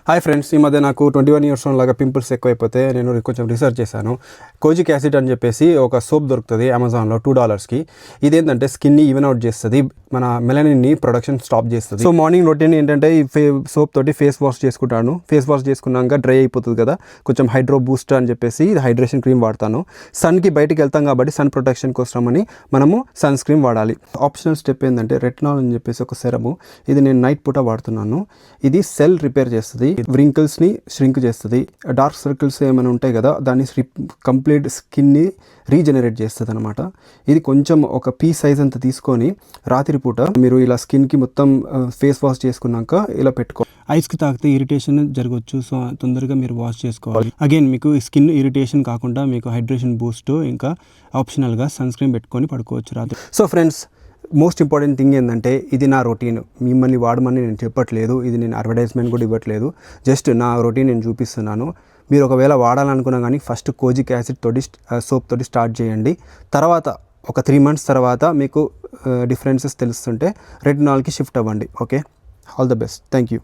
Hi friends, ఈ మధ్య నాకు 21 ఇయర్స్ లాగా పింపుల్స్ ఎక్కువైపోతే నేను కొంచెం రీసెర్చ్ చేశాను. కోజిక్ యాసిడ్ అని చెప్పేసి ఒక సోప్ దొరుకుతుంది అమెజాన్లో $2కి. ఇదేంటంటే స్కిన్ని ఈవెన్ అవుట్ చేస్తుంది, మన మెలనిన్ని ప్రొడక్షన్ స్టాప్ చేస్తుంది. సో మార్నింగ్ రొటీన్ ఏంటంటే ఈ సోప్ తోటి ఫేస్ వాష్ చేసుకుంటాను. ఫేస్ వాష్ చేసుకున్నాక డ్రై అయిపోతుంది కదా, కొంచెం హైడ్రో బూస్టర్ అని చెప్పేసి ఇది హైడ్రేషన్ క్రీమ్ వాడతాను. సన్కి బయటికి వెళ్తాం కాబట్టి సన్ ప్రొటెక్షన్ కోసమని మనము సన్ స్క్రీన్ వాడాలి. ఆప్షనల్ స్టెప్ ఏంటంటే రెటినాల్ అని చెప్పేసి ఒక సెరము, ఇది నేను నైట్ పూట వాడుతున్నాను. ఇది సెల్ రిపేర్ చేస్తుంది, వ్రింకిల్స్ని ష్రింక్ చేస్తుంది, డార్క్ సర్కిల్స్ ఏమైనా ఉంటాయి కదా దాన్ని కంప్లీట్ స్కిన్ని రీజనరేట్ చేస్తుంది అనమాట. ఇది కొంచెం ఒక పీ సైజ్ అంతా తీసుకొని రాత్రిపూట మీరు ఇలా స్కిన్కి మొత్తం ఫేస్ వాష్ చేసుకున్నాక ఇలా పెట్టుకో. ఐస్కి తాకితే ఇరిటేషన్ జరగవచ్చు, సో తొందరగా మీరు వాష్ చేసుకోవాలి. అగైన్ మీకు స్కిన్ ఇరిటేషన్ కాకుండా మీకు హైడ్రేషన్ బూస్ట్, ఇంకా ఆప్షనల్గా సన్ స్క్రీన్ పెట్టుకొని పడుకోవచ్చు రాత్రి. So friends, most important thing ఏంటంటే ఇది నా రొటీన్, మిమ్మల్ని వాడమని నేను చెప్పట్లేదు, ఇది నేను అడ్వర్టైజ్మెంట్ కూడా ఇవ్వట్లేదు, జస్ట్ నా రొటీన్ నేను చూపిస్తున్నాను. మీరు ఒకవేళ వాడాలనుకున్నా కానీ ఫస్ట్ కోజిక్ యాసిడ్ తోటి సోప్ తోటి స్టార్ట్ చేయండి. తర్వాత ఒక 3 months తర్వాత మీకు డిఫరెన్సెస్ తెలుస్తుంటే రెటినాల్కి షిఫ్ట్ అవ్వండి. Okay, all the best, thank you.